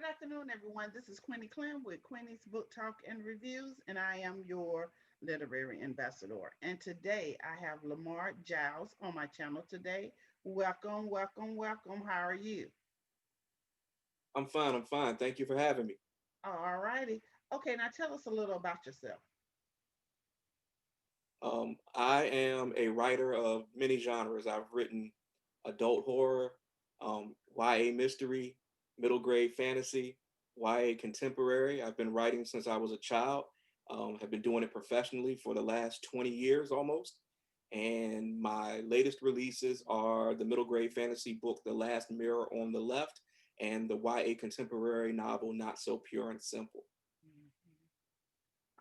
afternoon, everyone. This is Clem with Quinny's Book Talk and Reviews, and I am your literary ambassador. And today I have Lamar Giles on my channel today. Welcome, welcome, welcome. How are you? I'm fine. I'm fine. Thank you for having me. All righty. Okay, now tell us a little about yourself. I am a writer of many genres. I've written adult horror, YA mystery, middle grade fantasy, YA contemporary. I've been writing since I was a child. Have been doing it professionally for the last 20 years almost. And my latest releases are the middle grade fantasy book, The Last Mirror on the Left, and the YA contemporary novel, Not So Pure and Simple. Mhm.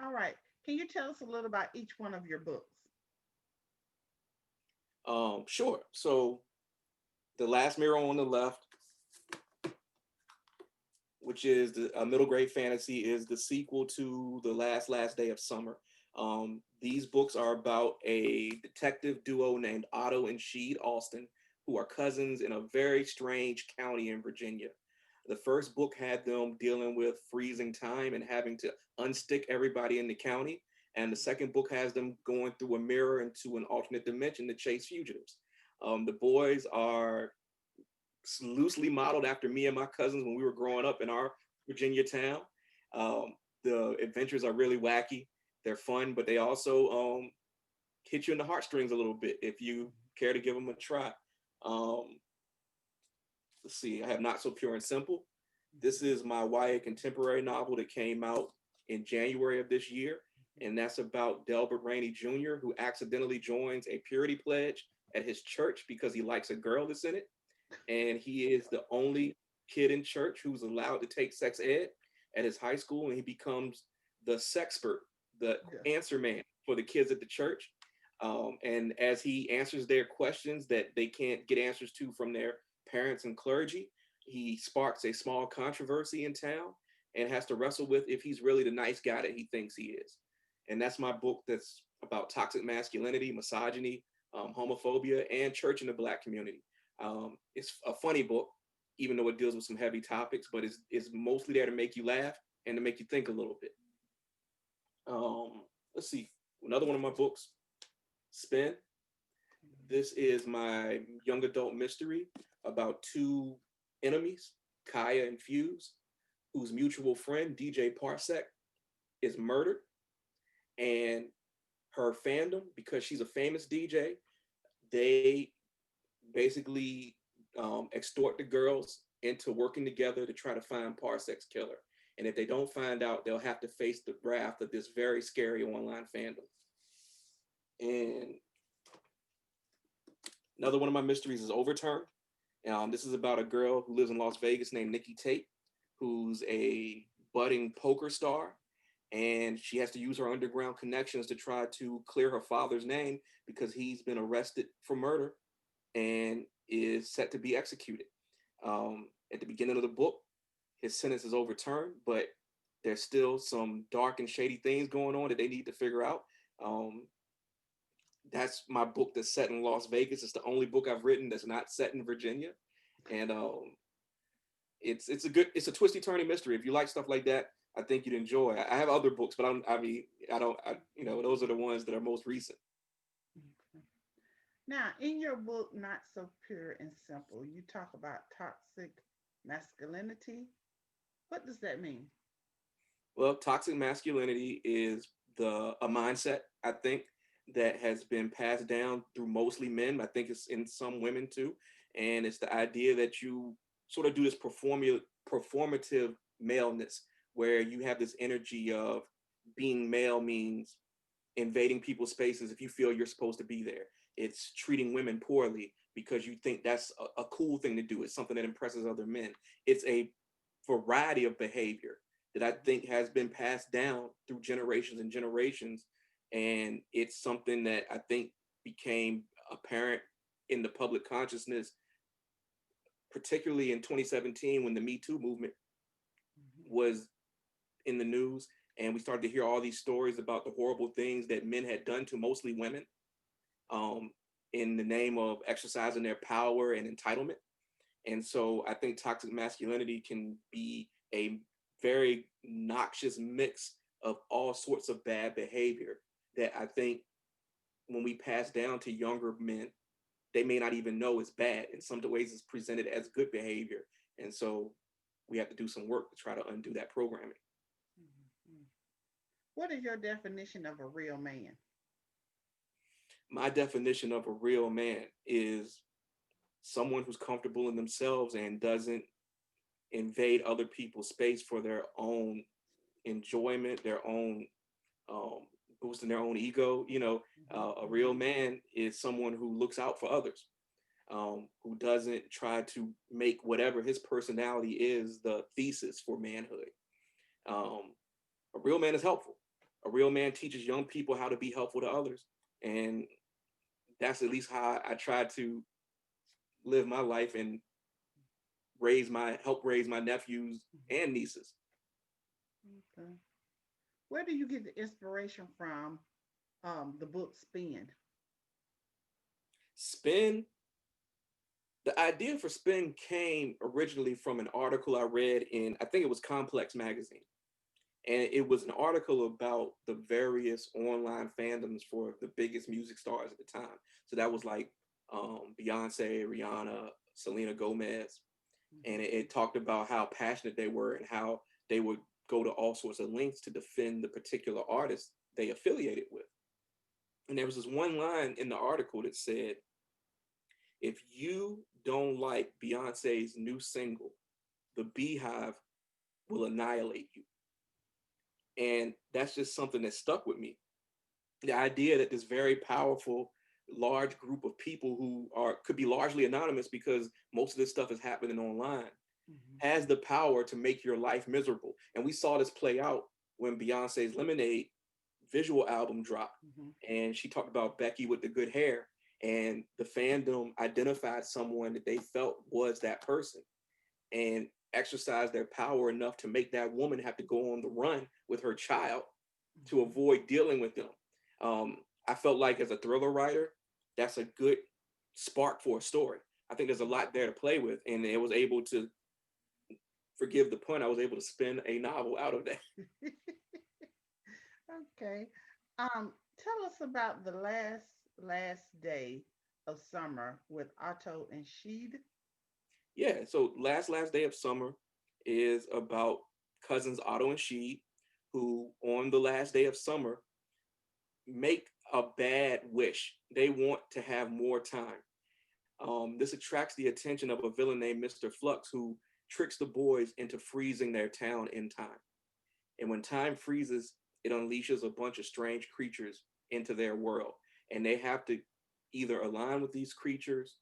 All right. Can you tell us a little about each one of your books? Sure. So, The Last Mirror on the Left, which is a middle grade fantasy, is the sequel to The Last Day of Summer. These books are about a detective duo named Otto and Sheed Alston, who are cousins in a very strange county in Virginia. The first book had them dealing with freezing time and having to unstick everybody in the county. And the second book has them going through a mirror into an alternate dimension to chase fugitives. The boys are loosely modeled after me and my cousins when we were growing up in our Virginia town. The adventures are really wacky. They're fun, but they also hit you in the heartstrings a little bit if you care to give them a try. Um, let's see, I have Not So Pure and Simple. This is my YA contemporary novel that came out in January of this year, and that's about Delbert Rainey Jr., who accidentally joins a purity pledge at his church because he likes a girl that's in it, and he is the only kid in church who's allowed to take sex ed at his high school, and he becomes the sexpert, the Yeah. answer man for the kids at the church. And as he answers their questions that they can't get answers to from their parents and clergy, he sparks a small controversy in town and has to wrestle with if he's really the nice guy that he thinks he is. And that's my book that's about toxic masculinity, misogyny, homophobia, and church in the Black community. It's a funny book, even though it deals with some heavy topics, but it's mostly there to make you laugh and to make you think a little bit. Let's see, another one of my books, Spin. This is my young adult mystery about two enemies, Kaya and Fuse, whose mutual friend, DJ Parsec, is murdered. And her fandom, because she's a famous DJ, they basically extort the girls into working together to try to find Parsec's killer. And if they don't find out, they'll have to face the wrath of this very scary online fandom. And another one of my mysteries is Overturned. This is about a girl who lives in Las Vegas named Nikki Tate, who's a budding poker star. And she has to use her underground connections to try to clear her father's name because he's been arrested for murder and is set to be executed. At the beginning of the book, his sentence is overturned, but there's still some dark and shady things going on that they need to figure out. Um, that's my book that's set in Las Vegas. It's the only book I've written that's not set in Virginia, and it's a twisty turny mystery. If you like stuff like that, I think you'd enjoy. I have other books, but I don't those are the ones that are most recent. Okay. Now, in your book, Not So Pure and Simple, you talk about toxic masculinity. What does that mean? Well, toxic masculinity is the a mindset I think that has been passed down through mostly men. I think it's in some women too, and it's the idea that you sort of do this performative maleness where you have this energy of being male means invading people's spaces if you feel you're supposed to be there. It's treating women poorly because you think that's a cool thing to do. It's something that impresses other men. It's a variety of behavior that I think has been passed down through generations and generations. And it's something that I think became apparent in the public consciousness, particularly in 2017 when the Me Too movement Mhm. was in the news. And we started to hear all these stories about the horrible things that men had done to mostly women um, in the name of exercising their power and entitlement. And so I think toxic masculinity can be a very noxious mix of all sorts of bad behavior that I think when we pass down to younger men, they may not even know is bad. In some ways, it's presented as good behavior. And so we have to do some work to try to undo that programming. Mhm. What is your definition of a real man? My definition of a real man is someone who's comfortable in themselves and doesn't invade other people's space for their own enjoyment, their own um, boosting their own ego. Mhm, A real mhm, man is someone who looks out for others, who doesn't try to make whatever his personality is the thesis for manhood. Um, a real man is helpful. A real man teaches young people how to be helpful to others. And that's at least how I try to live my life and help raise my nephews mhm. and nieces. Okay. Where do you get the inspiration from? The book Spin. Spin, the idea for Spin came originally from an article I read in, I think it was Complex magazine. And it was an article about the various online fandoms for the biggest music stars at the time. So that was like Beyonce, Rihanna, Selena Gomez. And Mhm, it talked about how passionate they were and how they would go to all sorts of lengths to defend the particular artist they affiliated with. And there was this one line in the article that said, if you don't like Beyonce's new single, the Beehive will annihilate you. And that's just something that stuck with me. The idea that this very powerful, large group of people who could be largely anonymous because most of this stuff is happening online mhm, has the power to make your life miserable. And we saw this play out when Beyonce's Lemonade visual album dropped. mhm, And she talked about Becky with the good hair. And the fandom identified someone that they felt was that person and exercised their power enough to make that woman have to go on the run with her child to mhm. avoid dealing with them. I felt like as a thriller writer, that's a good spark for a story. I think there's a lot there to play with, and it was able to forgive the pun. I was able to spin a novel out of that. Okay. Tell us about the last day of summer with Otto and Sheed. Yeah. So last day of summer is about cousins Otto and Sheed, who on the last day of summer make a bad wish. They want to have more time. This attracts the attention of a villain named Mr. Flux, who tricks the boys into freezing their town in time. And when time freezes, it unleashes a bunch of strange creatures into their world. And they have to either align with these creatures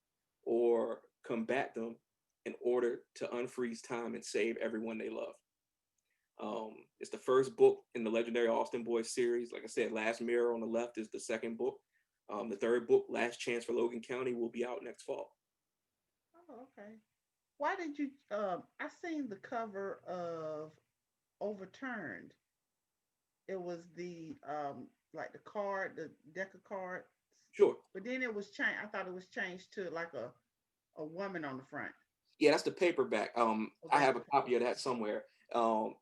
or combat them in order to unfreeze time and save everyone they love. It's the first book in the legendary Austin Boys series. Like I said, Last Mirror on the left is the second book. The third book, Last Chance for Logan County, will be out next fall. Oh, okay. Why did you? I seen the cover of Overturned. It was the like the card, the deck of cards, Sure. but then it was changed. I thought it was changed to like a woman on the front. Yeah, that's the paperback. Oh, I that's have the a copy of that somewhere.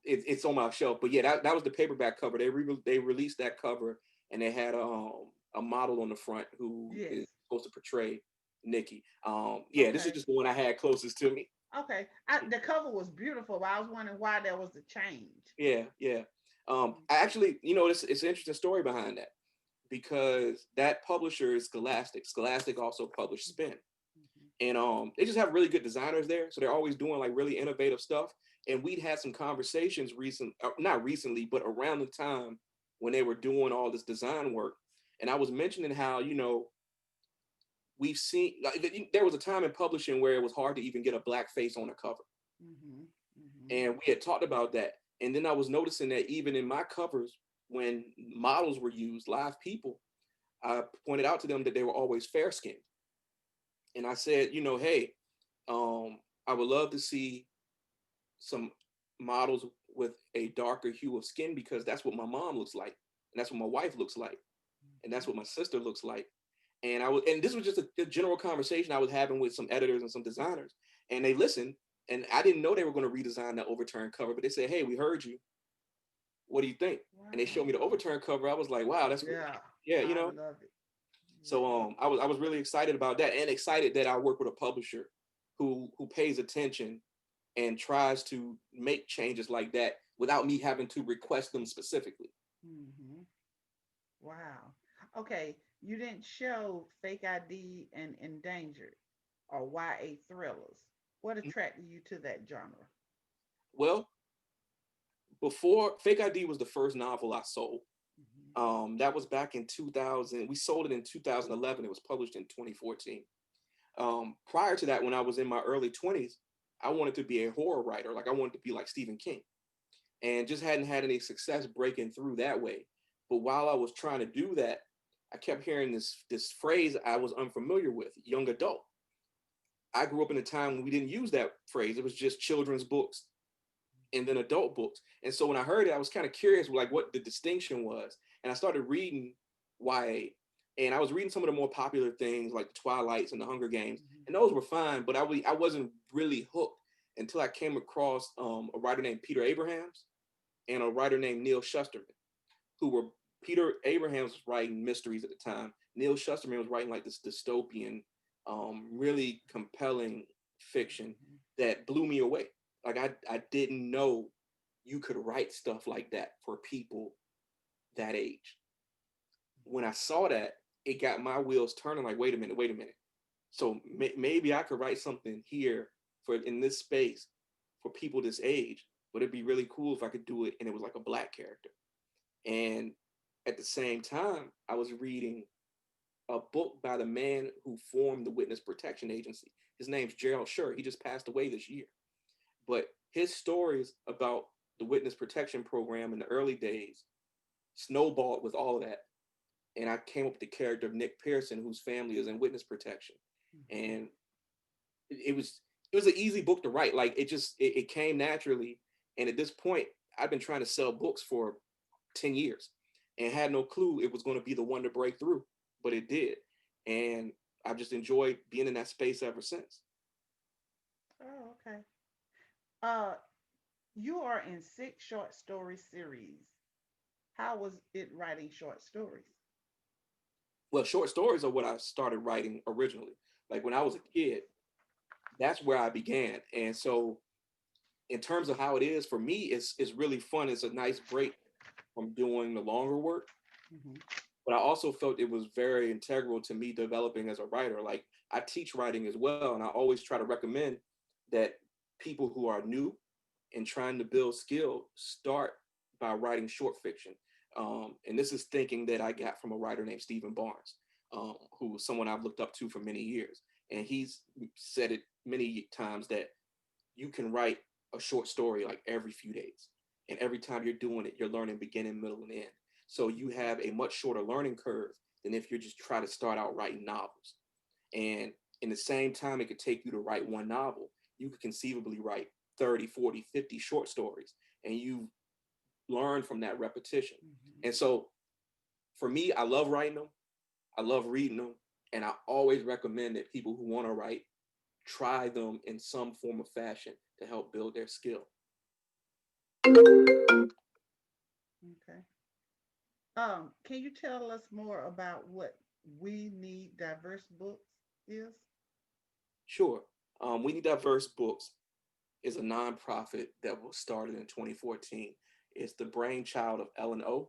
It's on my shelf. But yeah, that was the paperback cover. They released that cover, and they had a model on the front who yes. is supposed to portray Nikki. Yeah, this is Okay. just the one I had closest to me. Okay. The cover was beautiful, but I was wondering why there was a change. Yeah, yeah. I actually, it's an interesting story behind that because that publisher is Scholastic. Scholastic also published Spin. Mhm. And they just have really good designers there, so they're always doing like really innovative stuff. And we'd had some conversations not recently, but around the time when they were doing all this design work. And I was mentioning how we've seen like, there was a time in publishing where it was hard to even get a black face on a cover, Mhm. Mhm. and we had talked about that. And then I was noticing that even in my covers, when models were used, live people, I pointed out to them that they were always fair skinned. And I said, hey, I would love to see some models with a darker hue of skin because that's what my mom looks like, and that's what my wife looks like, and that's Mhm. what my sister looks like. And this was just a general conversation I was having with some editors and some designers, and they listened, And I didn't know they were going to redesign that Overturned cover, but they said, "Hey, we heard you. What do you think?" And they showed me the Wow. Overturned cover. I was like, "Wow, that's really, Yeah, yeah, I love it. So Yeah. I was really excited about that, and excited that I work with a publisher who pays attention and tries to make changes like that without me having to request them specifically. Hmm. Wow. Okay, you didn't show Fake ID and Endangered or YA thrillers. What attracted you to that genre? Well, before Fake ID was the first novel I sold. Hmm. That was back in 2000. We sold it in 2011. It was published in 2014. Prior to that, when I was in my early 20s, I wanted to be a horror writer. Like I wanted to be like Stephen King, and just hadn't had any success breaking through that way. But while I was trying to do that, I kept hearing this phrase I was unfamiliar with, young adult. I grew up in a time when we didn't use that phrase. It was just children's books and then adult books. And so when I heard it, I was kind of curious, like what the distinction was. And I started reading YA, and I was reading some of the more popular things like the Twilights and the Hunger Games, and those were fine. But I wasn't really hooked until I came across a writer named Peter Abrahams and a writer named Neil Shusterman, who were Peter Abrahams was writing mysteries at the time. Neil Shusterman was writing like this dystopian, really compelling fiction Hmm. that blew me away. Like I didn't know you could write stuff like that for people that age. When I saw that, it got my wheels turning. Like, wait a minute, wait a minute. So maybe I could write something here for in this space for people this age. But it'd be really cool if I could do it and it was like a black character. And at the same time, I was reading a book by the man who formed the Witness Protection Agency. His name's Gerald Schur. He just passed away this year. But his stories about the Witness Protection Program in the early days snowballed with all of that. And I came up with the character of Nick Pearson, whose family is in witness protection. Hmm. And it was an easy book to write. Like it came naturally. And at this point, I've been trying to sell books for 10 years and had no clue it was going to be the one to break through, but it did. And I've just enjoyed being in that space ever since. Oh, okay. Uh, you are in 6 short story series. How was it writing short stories? Well, short stories are what I started writing originally. Like when I was a kid, that's where I began. And so in terms of how it is for me, it's really fun. It's a nice break from doing the longer work. Hmm. But I also felt it was very integral to me developing as a writer. Like I teach writing as well, and I always try to recommend that people who are new and trying to build skill start by writing short fiction. And this is thinking that I got from a writer named Stephen Barnes, who was someone I've looked up to for many years. And he's said it many times that you can write a short story like every few days. And every time you're doing it, you're learning beginning, middle, and end. So you have a much shorter learning curve than if you're just trying to start out writing novels. And in the same time it could take you to write one novel, you could conceivably write 30, 40, 50 short stories. And you learn from that repetition. Hmm. And so for me, I love writing them. I love reading them. And I always recommend that people who want to write try them in some form of fashion to help build their skill. Okay. Can you tell us more about what We Need Diverse Books is? Sure. We Need Diverse Books is a nonprofit that was started in 2014. It's the brainchild of Ellen O,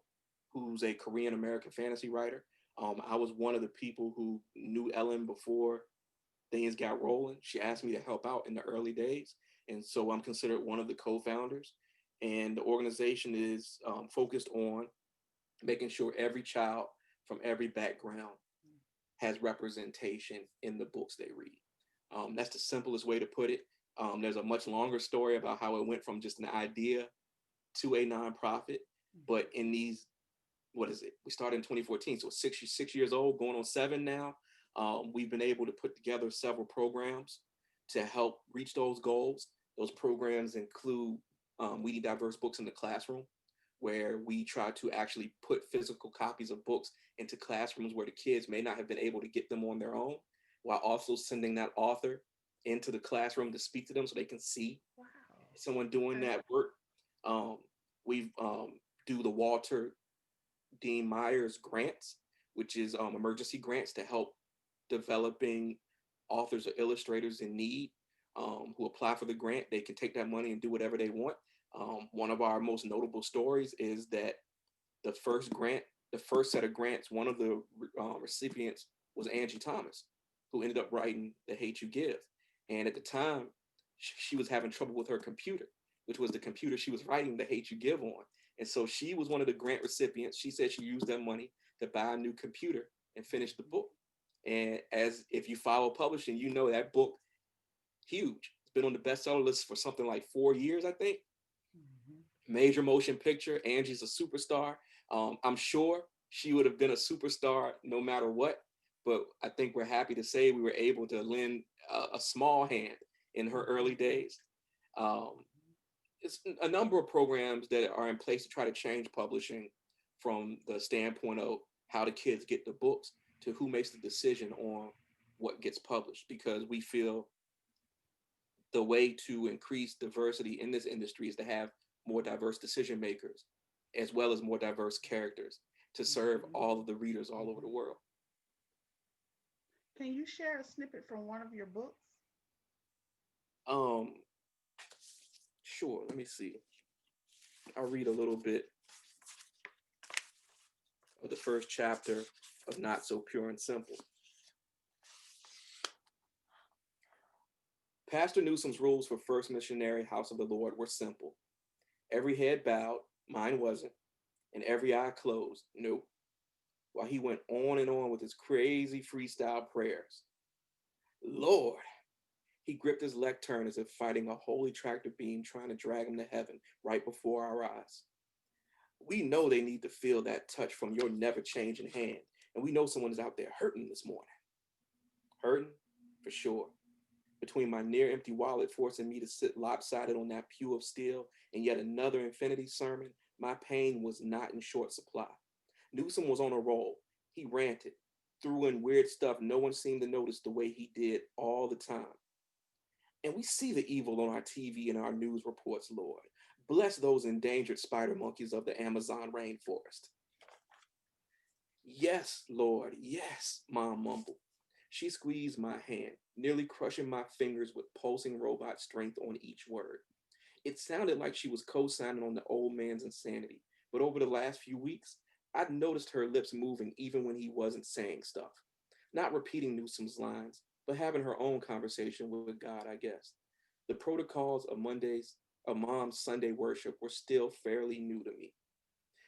who's a Korean American fantasy writer. I was one of the people who knew Ellen before things got rolling. She asked me to help out in the early days. And so I'm considered one of the co founders. And the organization is focused on making sure every child from every background has representation in the books they read. That's the simplest way to put it. There's a much longer story about how it went from just an idea to a nonprofit. But in these, what is it? We started in 2014, so 6 years old, going on 7 now. We've been able to put together several programs to help reach those goals. Those programs include We Need Diverse Books in the Classroom, where we try to actually put physical copies of books into classrooms where the kids may not have been able to get them on their own, while also sending that author into the classroom to speak to them so they can see Wow. someone doing Okay. that work. Um, we've do the Walter Dean Myers grants, which is emergency grants to help developing authors or illustrators in need who apply for the grant. They can take that money and do whatever they want. One of our most notable stories is that the first grant, the first set of grants, one of the recipients was Angie Thomas, who ended up writing The Hate You Give. And at the time, she was having trouble with her computer, which was the computer she was writing The Hate You Give on. And so she was one of the grant recipients. She said she used that money to buy a new computer and finish the book. And as if you follow publishing, you know that book huge. It's been on the bestseller list for something like 4 years, I think. Mhm. Major motion picture. Angie's a superstar. I'm sure she would have been a superstar no matter what. But I think we're happy to say we were able to lend a small hand in her early days. Um, it's a number of programs that are in place to try to change publishing from the standpoint of how the kids get the books to who makes the decision on what gets published, because we feel the way to increase diversity in this industry is to have more diverse decision makers as well as more diverse characters to serve Mhm. all of the readers all over the world. Can you share a snippet from one of your books? Um, sure, let me see. I'll read a little bit of the first chapter of Not So Pure and Simple. Pastor Newsom's rules for First Missionary House of the Lord were simple. Every head bowed, mine wasn't, and every eye closed, nope, while he went on and on with his crazy freestyle prayers. Lord, he gripped his lectern as if fighting a holy tractor beam trying to drag him to heaven right before our eyes. We know they need to feel that touch from your never changing hand, and we know someone is out there hurting this morning. Hurting? For sure. Between my near empty wallet forcing me to sit lopsided on that pew of steel and yet another infinity sermon, my pain was not in short supply. Newsom was on a roll. He ranted, threw in weird stuff no one seemed to notice the way he did all the time. And we see the evil on our TV and our news reports, Lord. Bless those endangered spider monkeys of the Amazon rainforest. Yes, Lord, yes, Mom mumbled. She squeezed my hand, nearly crushing my fingers with pulsing robot strength on each word. It sounded like she was co signing on the old man's insanity, but over the last few weeks, I'd noticed her lips moving even when he wasn't saying stuff. Not repeating Newsom's lines, but having her own conversation with God, I guess. The protocols of Mom's Sunday worship were still fairly new to me.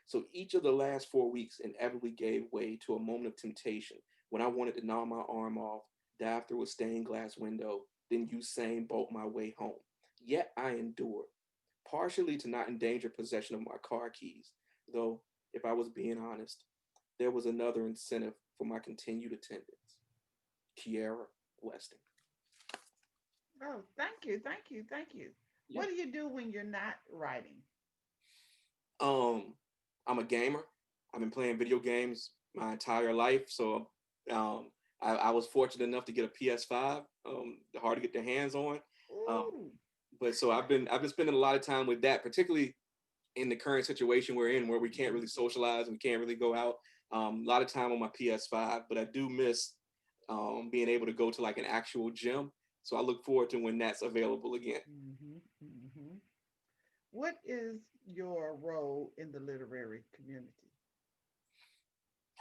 So each of the last 4 weeks inevitably gave way to a moment of temptation when I wanted to gnaw my arm off, dive through a stained glass window, then Usain bolt my way home. Yet I endured, partially to not endanger possession of my car keys, though, if I was being honest, there was another incentive for my continued attendance. Kiara Westing. Oh, thank you, thank you, thank you. Yeah. What do you do when you're not writing? Um, I'm a gamer. I've been playing video games my entire life, so um, I was fortunate enough to get a PS5. Hard to get their hands on, um, Ooh. but so I've been spending a lot of time with that, particularly in the current situation we're in, where we can't really socialize and we can't really go out. A lot of time on my PS5, but I do miss being able to go to like an actual gym. So I look forward to when that's available again. Hmm. Hmm. What is your role in the literary community?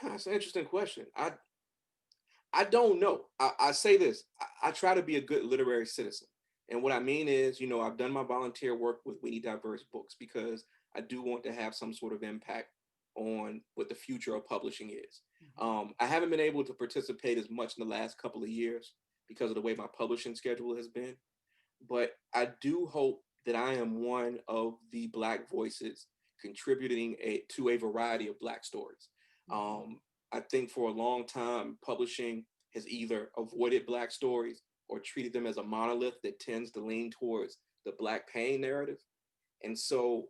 That's an interesting question. I don't know. I say this. I try to be a good literary citizen. And what I mean is, I've done my volunteer work with We Need Diverse Books because I do want to have some sort of impact on what the future of publishing is. Hmm. I haven't been able to participate as much in the last couple of years because of the way my publishing schedule has been. But I do hope that I am one of the Black voices contributing to a variety of Black stories. Hmm. Um, I think for a long time, publishing has either avoided Black stories or treated them as a monolith that tends to lean towards the Black pain narrative. And so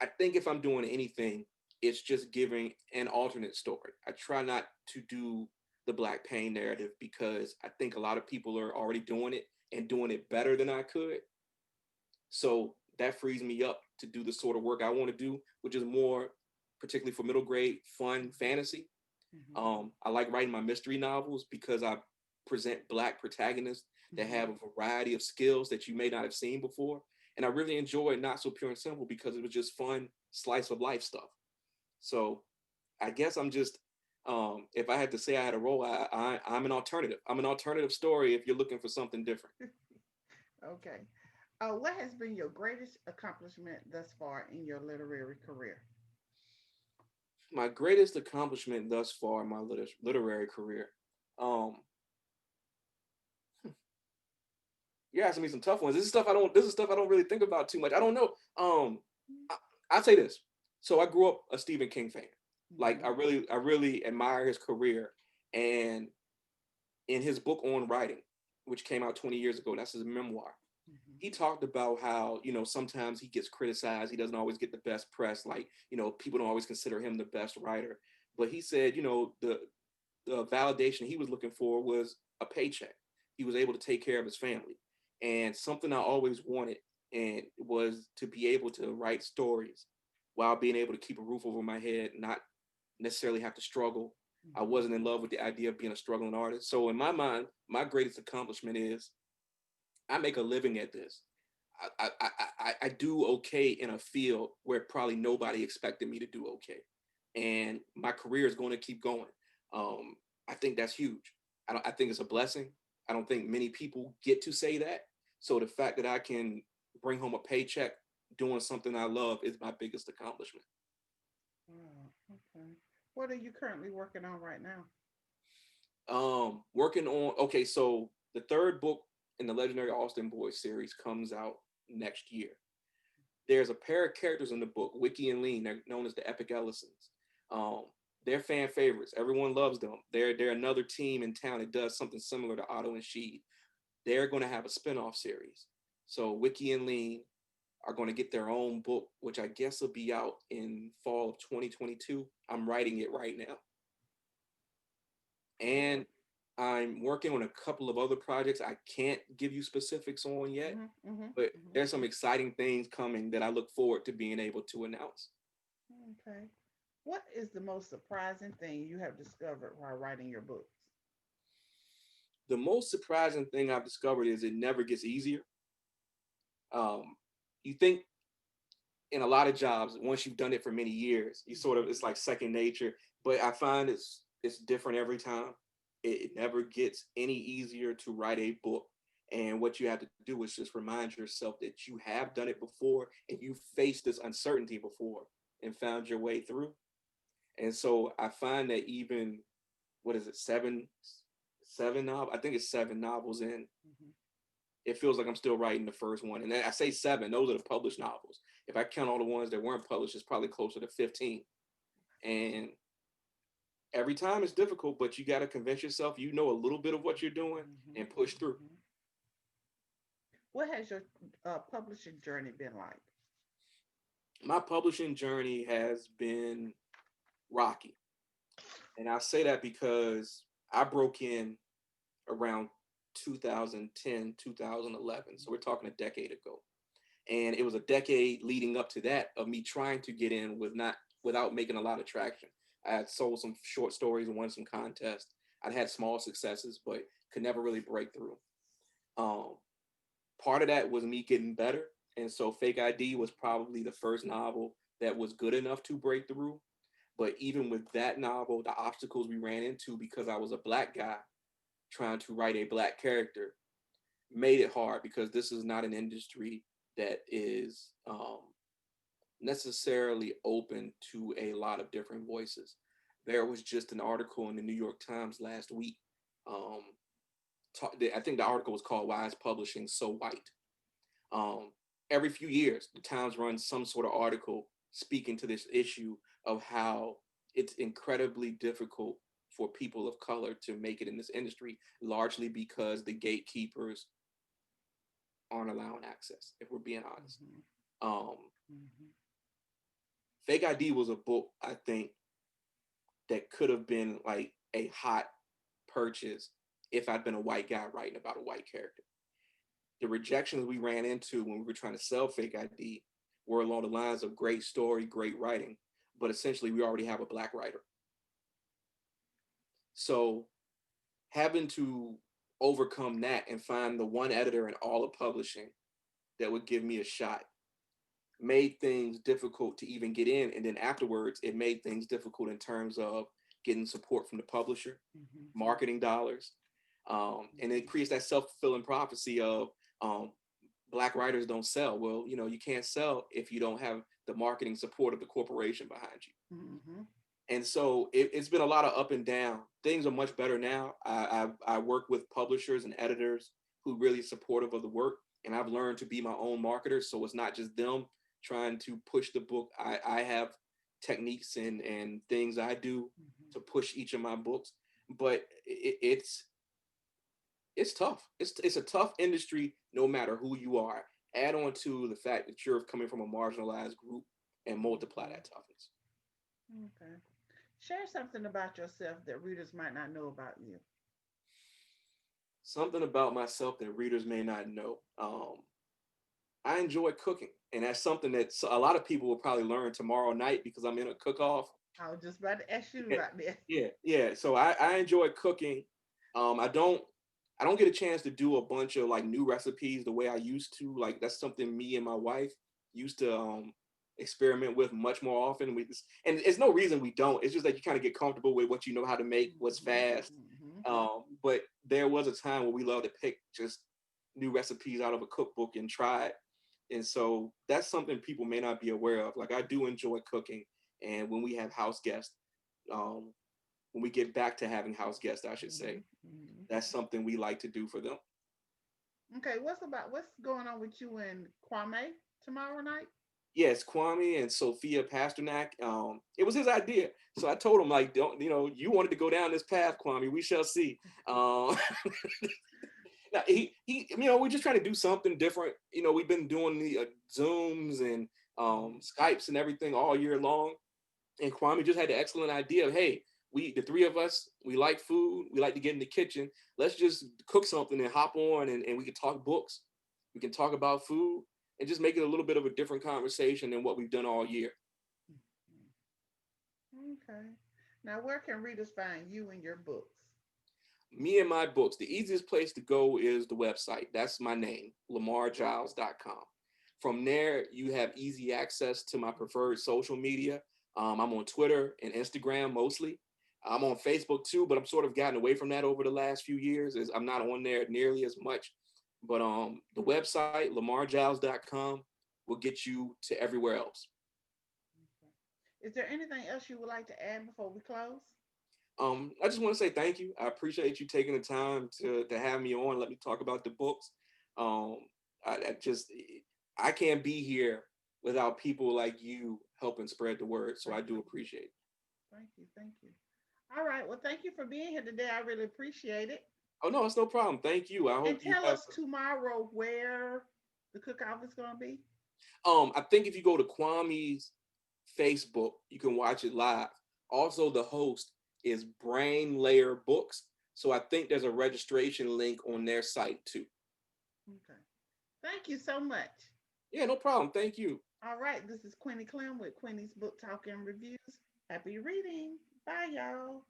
I think if I'm doing anything, it's just giving an alternate story. I try not to do the Black pain narrative because I think a lot of people are already doing it and doing it better than I could. So that frees me up to do the sort of work I want to do, which is more particularly for middle grade fun fantasy. Mm-hmm. I like writing my mystery novels because I present Black protagonists that Mm-hmm. have a variety of skills that you may not have seen before. And I really enjoy Not So Pure and Simple because it was just fun slice of life stuff. So I guess I'm just, if I had to say I had a role, I'm an alternative. I'm an alternative story if you're looking for something different. Okay. What has been your greatest accomplishment thus far in your literary career? My greatest accomplishment thus far in my literary career. Um, you're asking me some tough ones. This is stuff I don't. This is stuff I don't really think about too much. I don't know. I, I'll say this. So I grew up a Stephen King fan. Like Mm-hmm. I really admire his career. And in his book on writing, which came out 20 years ago, that's his memoir. Mm-hmm. He talked about how sometimes he gets criticized. He doesn't always get the best press. Like people don't always consider him the best writer. But he said the validation he was looking for was a paycheck. He was able to take care of his family. And something I always wanted and was to be able to write stories while being able to keep a roof over my head, not necessarily have to struggle. I Mm-hmm. wasn't in love with the idea of being a struggling artist. So in my mind, my greatest accomplishment is I make a living at this. I do okay in a field where probably nobody expected me to do okay, and my career is going to keep going. I think that's huge. I think it's a blessing. I don't think many people get to say that. So the fact that I can bring home a paycheck doing something I love is my biggest accomplishment. Oh, okay. What are you currently working on right now? Working on okay, so the third book in the Legendary Austin Boys series comes out next year. There's a pair of characters in the book, Wiki and Lean. They're known as the Epic Ellisons. Um, they're fan favorites. Everyone loves them. They're another team in town that does something similar to Otto and Sheed. They're going to have a spinoff series. So Wiki and Lean are going to get their own book, which I guess will be out in fall of 2022. I'm writing it right now. Okay. And I'm working on a couple of other projects I can't give you specifics on yet, Mm-hmm. Mm-hmm. but Mm-hmm. there's some exciting things coming that I look forward to being able to announce. Okay. What is the most surprising thing you have discovered while writing your books? The most surprising thing I've discovered is it never gets easier. Um, you think in a lot of jobs, once you've done it for many years, you sort Mm-hmm. of it's like second nature. But I find it's different every time. It never gets any easier to write a book. And what you have to do is just remind yourself that you have done it before and you faced this uncertainty before and found your way through. And so I find that even what is it, seven novels? I think it's seven novels in. Mm-hmm. It feels like I'm still writing the first one. And I say seven, those are the published novels. If I count all the ones that weren't published, it's probably closer to 15. And every time it's difficult, but you got to convince yourself you know a little bit of what you're doing Mm-hmm. and push through. Mm-hmm. What has your publishing journey been like? My publishing journey has been rocky. And I say that because I broke in around 2010, 2011. So we're talking a decade ago. And it was a decade leading up to that of me trying to get in without making a lot of traction. I had sold some short stories and won some contests. I'd had small successes, but could never really break through. Um, Part of that was me getting better, and so Fake ID was probably the first novel that was good enough to break through. But even with that novel, the obstacles we ran into because I was a Black guy trying to write a Black character made it hard because this is not an industry that is necessarily open to a lot of different voices. There was just an article in the New York Times last week. Um, I think the article was called "Why is Publishing So White?" Um, every few years, the Times runs some sort of article speaking to this issue of how it's incredibly difficult for people of color to make it in this industry, largely because the gatekeepers aren't allowing access, if we're being honest. Mm-hmm. Um, Mm-hmm. Fake ID was a book, I think, that could have been like a hot purchase if I'd been a white guy writing about a white character. the rejections we ran into when we were trying to sell fake ID were along the lines of great story, great writing, but essentially we already have a black writer. So having to overcome that and find the one editor in all of publishing that would give me a shot made things difficult to even get in. And then afterwards, it made things difficult in terms of getting support from the publisher, marketing dollars. And it creates that self-fulfilling prophecy of black writers don't sell. Well, you can't sell if you don't have the marketing support of the corporation behind you. And so it's been a lot of up and down. Things are much better now. I work with publishers and editors who really supportive of the work, and I've learned to be my own marketer. So it's not just them trying to push the book. I have techniques and things I do to push each of my books, but it's tough. It's a tough industry, no matter who you are. Add on to the fact that you're coming from a marginalized group and multiply that toughness. Okay. Share something about yourself that readers might not know about you. Something about myself that readers may not know. I enjoy cooking, and that's something that a lot of people will probably learn tomorrow night because I'm in a cook-off. I was just about to ask you Yeah, about that. yeah. So I enjoy cooking. I don't get a chance to do a bunch of like new recipes the way I used to. Like that's something me and my wife used to experiment with much more often. And there's no reason we don't. It's just that you kind of get comfortable with what you know how to make, what's fast. But there was a time where we loved to pick just new recipes out of a cookbook and try it. And so that's something people may not be aware of. Like I do enjoy cooking, and when we have house guests, um, when we get back to having house guests, I should say, that's something we like to do for them. Okay, what's going on with you and Kwame tomorrow night? Yes, Kwame and Sophia Pasternak. It was his idea, so I told him like, don't you wanted to go down this path, Kwame? We shall see. Now, we're just trying to do something different. We've been doing the Zooms and Skypes and everything all year long, and Kwame just had the excellent idea of, hey, the three of us, we like food, we like to get in the kitchen. Let's just cook something and hop on, and we can talk books, we can talk about food, and just make it a little bit of a different conversation than what we've done all year. Okay. Now, where can readers find you and your books? Me and my books, the easiest place to go is the website. That's my name, lamargiles.com. From there, you have easy access to my preferred social media. I'm on Twitter and Instagram mostly. I'm on Facebook too, but I'm sort of gotten away from that over the last few years, as I'm not on there nearly as much. But the website, lamargiles.com, will get you to everywhere else. Is there anything else you would like to add before we close? I just want to say thank you. I appreciate you taking the time to have me on, let me talk about the books. Um, I can't be here without people like you helping spread the word. So I do appreciate it. Thank you. Thank you. All right. Well, thank you for being here today. I really appreciate it. Oh no, it's no problem. Thank you. I And hope you tell have. us tomorrow where the cook-off is going to be. I think if you go to Kwame's Facebook, you can watch it live. Also, the host is Brain Layer Books. So I think there's a registration link on their site too. Okay. Thank you so much. Yeah, no problem. Thank you. All right. This is Quinny Clem with Quinny's Book Talk and Reviews. Happy reading. Bye, y'all.